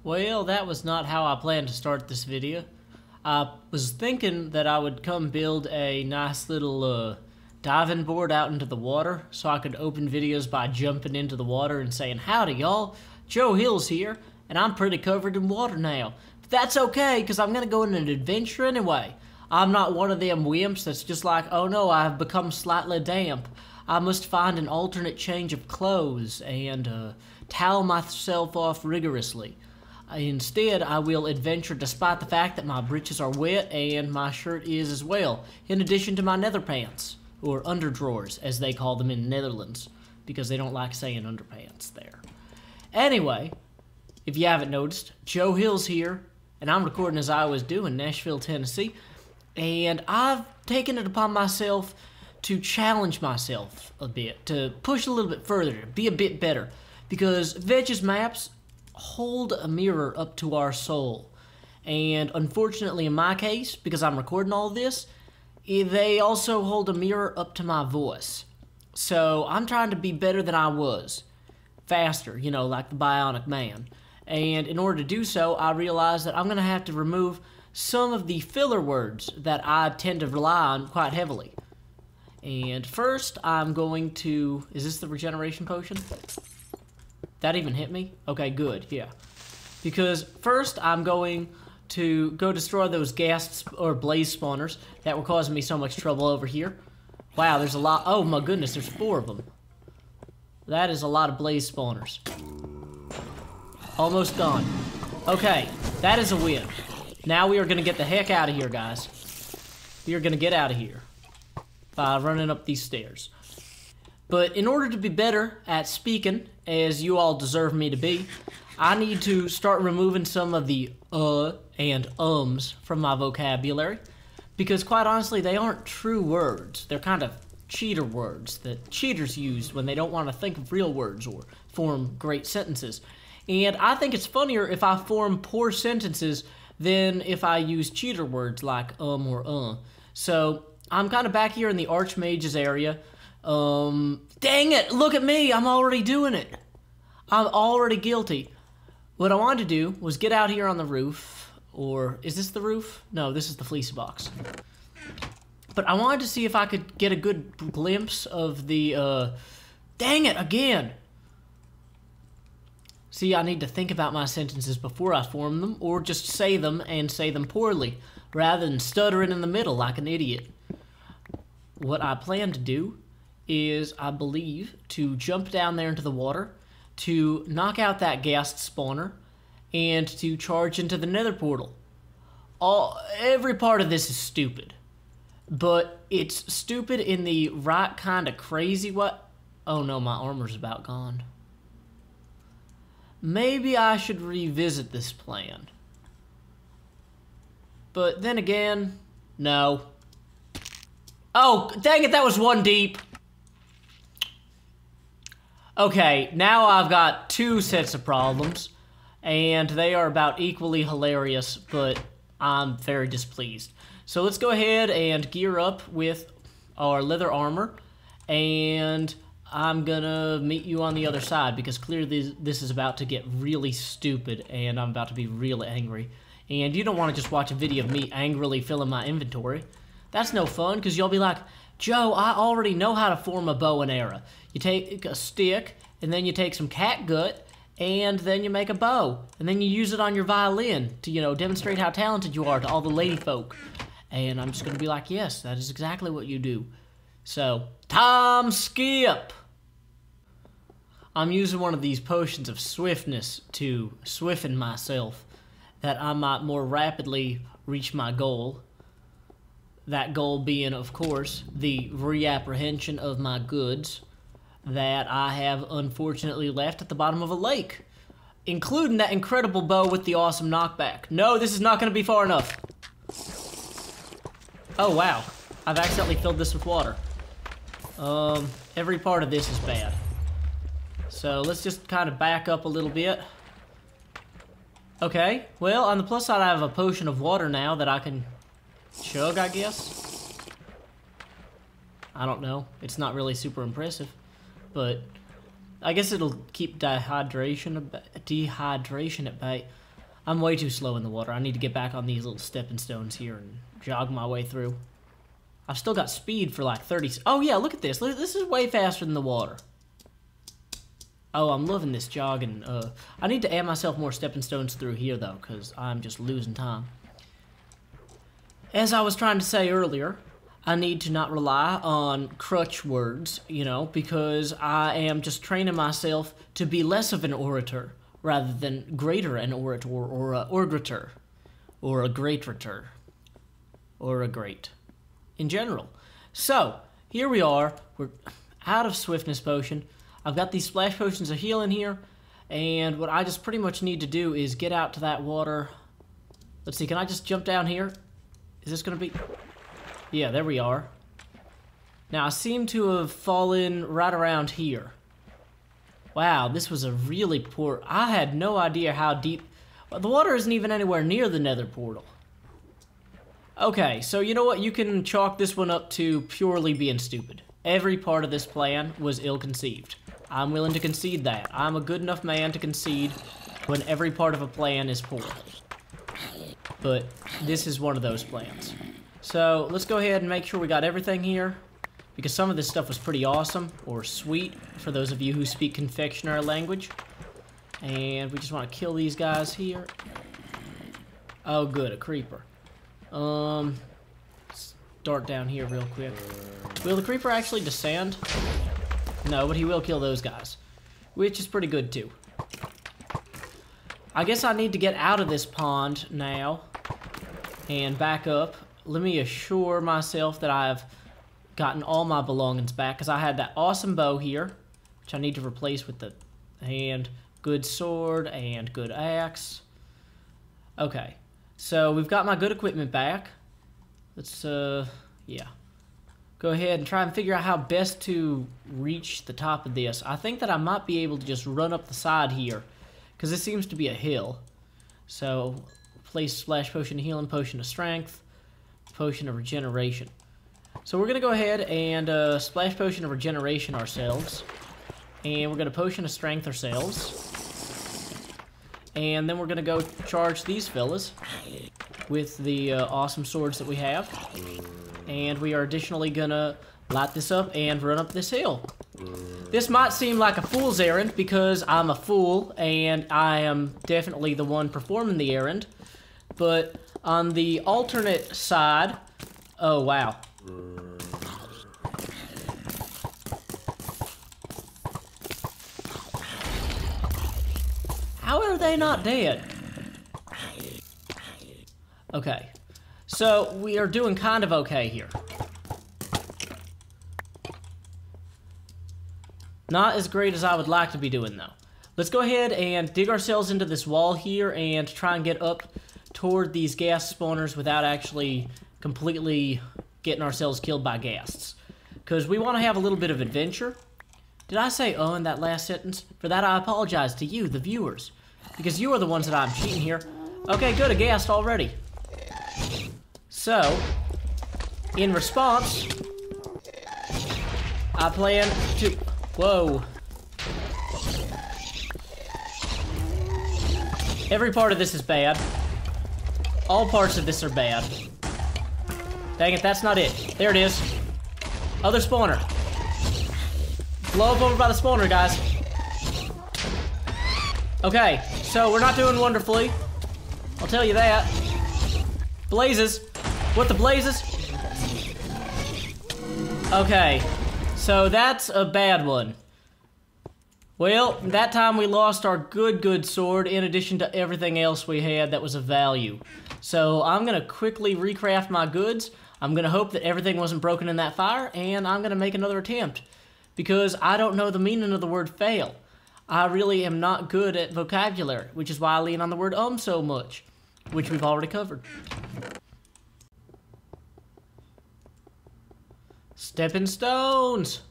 Well, that was not how I planned to start this video. I was thinking that I would come build a nice little diving board out into the water so I could open videos by jumping into the water and saying, "Howdy y'all, Joe Hill's here, and I'm pretty covered in water now." But that's okay, because I'm going to go on an adventure anyway. I'm not one of them wimps that's just like, "Oh no, I've become slightly damp. I must find an alternate change of clothes and towel myself off rigorously." Instead, I will adventure despite the fact that my breeches are wet and my shirt is as well, in addition to my nether pants, or underdrawers, as they call them in the Netherlands, because they don't like saying underpants there. Anyway, if you haven't noticed, Joe Hill's here, and I'm recording as I always do in Nashville, Tennessee, and I've taken it upon myself to challenge myself a bit, to push a little bit further, to be a bit better, because Vechs maps hold a mirror up to our soul. And unfortunately in my case, because I'm recording all this, they also hold a mirror up to my voice. So I'm trying to be better than I was. Faster, you know, like the Bionic Man. And in order to do so, I realized that I'm going to have to remove some of the filler words that I tend to rely on quite heavily. And first, I'm going to... Is this the regeneration potion? That even hit me? Okay, good, yeah. Because first I'm going to go destroy those gas or blaze spawners that were causing me so much trouble over here. Wow, there's a lot. Oh my goodness, there's 4 of them. That is a lot of blaze spawners. Almost gone. Okay, that is a win. Now we are going to get the heck out of here, guys. We are going to get out of here by running up these stairs. But in order to be better at speaking, as you all deserve me to be, I need to start removing some of the and ums from my vocabulary. Because quite honestly, they aren't true words. They're kind of cheater words that cheaters use when they don't want to think of real words or form great sentences. And I think it's funnier if I form poor sentences than if I use cheater words like or So I'm kind of back here in the Archmage's area. Dang it, look at me, I'm already doing it. I'm already guilty. What I wanted to do was get out here on the roof, or is this the roof? No, this is the fleece box. But I wanted to see if I could get a good glimpse of the, dang it, again. See, I need to think about my sentences before I form them, or just say them and say them poorly, rather than stuttering in the middle like an idiot. What I plan to do is, I believe, to jump down there into the water, to knock out that ghast spawner, and to charge into the nether portal. Every part of this is stupid. But it's stupid in the right kind of crazy way. Oh no, my armor's about gone. Maybe I should revisit this plan. But then again, no. Oh, dang it, that was 1 deep. Okay, now I've got 2 sets of problems, and they are about equally hilarious, but I'm very displeased. So let's go ahead and gear up with our leather armor, and I'm gonna meet you on the other side, because clearly this is about to get really stupid, and I'm about to be really angry. And you don't want to just watch a video of me angrily filling my inventory. That's no fun, because you'll be like, "Joe, I already know how to form a bow and arrow." You take a stick, and then you take some catgut, and then you make a bow. And then you use it on your violin to, you know, demonstrate how talented you are to all the lady folk. And I'm just going to be like, yes, that is exactly what you do. So, time skip! I'm using one of these potions of swiftness to swiffen myself, that I might more rapidly reach my goal. That goal being, of course, the reapprehension of my goods that I have unfortunately left at the bottom of a lake, including that incredible bow with the awesome knockback. No, this is not going to be far enough. Oh, wow. I've accidentally filled this with water. Every part of this is bad. So let's just kind of back up a little bit. Okay, well, on the plus side, I have a potion of water now that I can chug, I guess. I don't know. It's not really super impressive, but I guess it'll keep dehydration at bay. I'm way too slow in the water. I need to get back on these little stepping stones here and jog my way through. I've still got speed for like 30... Oh, yeah, look at this. This is way faster than the water. Oh, I'm loving this jogging. I need to add myself more stepping stones through here, though, because I'm just losing time. As I was trying to say earlier, I need to not rely on crutch words, you know, because I am just training myself to be less of an orator rather than greater an orator or a orgrator or a greatrator or a great in general. So, here we are. We're out of swiftness potion. I've got these splash potions of healing here, and what I just pretty much need to do is get out to that water. Let's see, can I just jump down here? Is this going to be... Yeah, there we are. Now, I seem to have fallen right around here. Wow, this was a really poor... I had no idea how deep... Well, the water isn't even anywhere near the Nether portal. Okay, so you know what? You can chalk this one up to purely being stupid. Every part of this plan was ill-conceived. I'm willing to concede that. I'm a good enough man to concede when every part of a plan is poor. But this is one of those plans. So let's go ahead and make sure we got everything here, because some of this stuff was pretty awesome, or sweet, for those of you who speak confectionery language. And we just want to kill these guys here. Oh good, a creeper. Start down here real quick. Will the creeper actually descend? No, but he will kill those guys, which is pretty good too. I guess I need to get out of this pond now and back up. Let me assure myself that I've gotten all my belongings back, because I had that awesome bow here, which I need to replace with the hand, good sword, and good axe. Okay, so we've got my good equipment back. Let's, yeah. Go ahead and try and figure out how best to reach the top of this. I think that I might be able to just run up the side here, because this seems to be a hill. So, place splash potion of healing, potion of strength, potion of regeneration. So we're going to go ahead and splash potion of regeneration ourselves. And we're going to potion of strength ourselves. And then we're going to go charge these fellas with the awesome swords that we have. And we are additionally gonna light this up and run up this hill. This might seem like a fool's errand because I'm a fool and I am definitely the one performing the errand. But on the alternate side... Oh, wow. How are they not dead? Okay. So, we are doing kind of okay here. Not as great as I would like to be doing, though. Let's go ahead and dig ourselves into this wall here and try and get up toward these ghast spawners without actually completely getting ourselves killed by ghasts. Because we want to have a little bit of adventure. Did I say in that last sentence? For that I apologize to you, the viewers. Because you are the ones that I'm cheating here. Okay, good, a ghast already. So, in response, I plan to... Whoa. Every part of this is bad. All parts of this are bad. Dang it, that's not it. There it is. Other spawner. Blow up over by the spawner, guys. Okay, so we're not doing wonderfully. I'll tell you that. Blazes. What the blazes? Okay, so that's a bad one. Well, that time we lost our good sword in addition to everything else we had that was of value. So I'm gonna quickly recraft my goods. I'm gonna hope that everything wasn't broken in that fire, and I'm gonna make another attempt. Because I don't know the meaning of the word fail. I really am not good at vocabulary, which is why I lean on the word so much, which we've already covered. Stepping stones!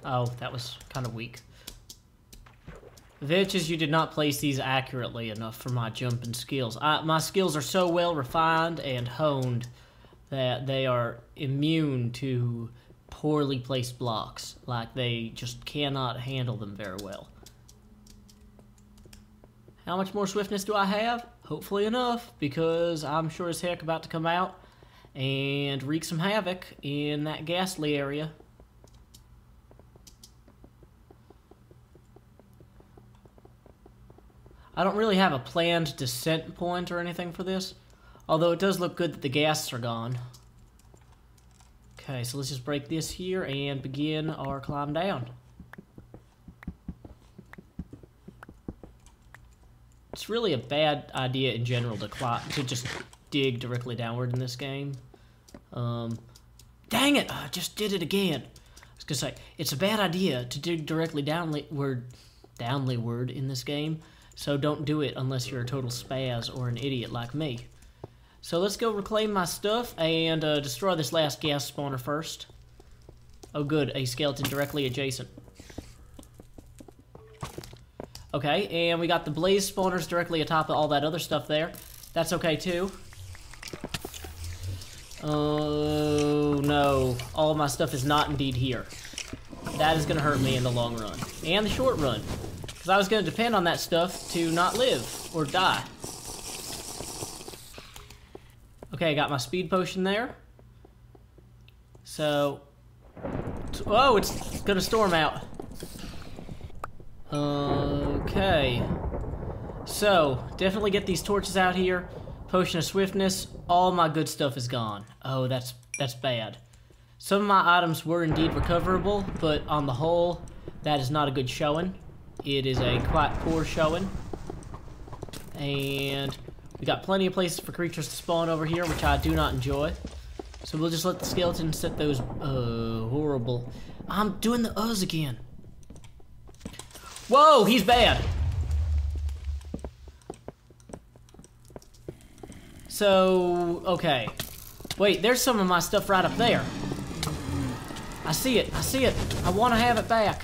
Oh, that was kind of weak. Vechs, you did not place these accurately enough for my jumping skills. My skills are so well refined and honed that they are immune to poorly placed blocks. Like, they just cannot handle them very well. How much more swiftness do I have? Hopefully enough, because I'm sure as heck about to come out and wreak some havoc in that ghastly area. I don't really have a planned descent point or anything for this, although it does look good that the ghasts are gone. Okay, so let's just break this here and begin our climb down. It's really a bad idea in general to just dig directly downward in this game. Dang it! I just did it again. I was gonna say, it's a bad idea to dig directly downward in this game, so don't do it unless you're a total spaz or an idiot like me. So let's go reclaim my stuff and destroy this last gas spawner first. Oh good, a skeleton directly adjacent. Okay, and we got the blaze spawners directly atop of all that other stuff there. That's okay too. Oh no, all of my stuff is not indeed here. That is gonna hurt me in the long run. And the short run. Because I was gonna depend on that stuff to not live or die. Okay, I got my speed potion there. So, oh, it's gonna storm out. Okay. So, definitely get these torches out here. Potion of swiftness. All my good stuff is gone. Oh, that's bad. Some of my items were indeed recoverable, but on the whole, that is not a good showing. It is a quite poor showing. And we got plenty of places for creatures to spawn over here, which I do not enjoy. So we'll just let the skeletons set those horrible... I'm doing the uhs again. Whoa, he's bad. So, okay. Wait, there's some of my stuff right up there. I see it, I see it. I want to have it back.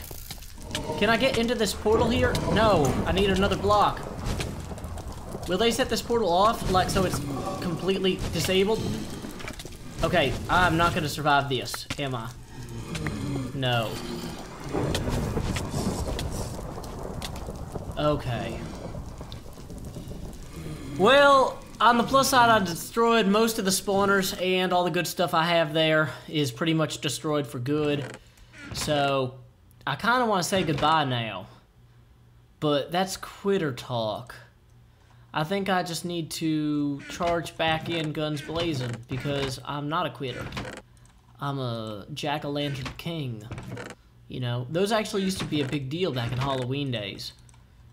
Can I get into this portal here? No, I need another block. Will they set this portal off, like, so it's completely disabled? Okay, I'm not gonna survive this, am I? No. Okay. Well, on the plus side, I destroyed most of the spawners, and all the good stuff I have there is pretty much destroyed for good. So, I kind of want to say goodbye now. But that's quitter talk. I think I just need to charge back in guns blazing, because I'm not a quitter. I'm a jack-o'-lantern king. You know, those actually used to be a big deal back in Halloween days.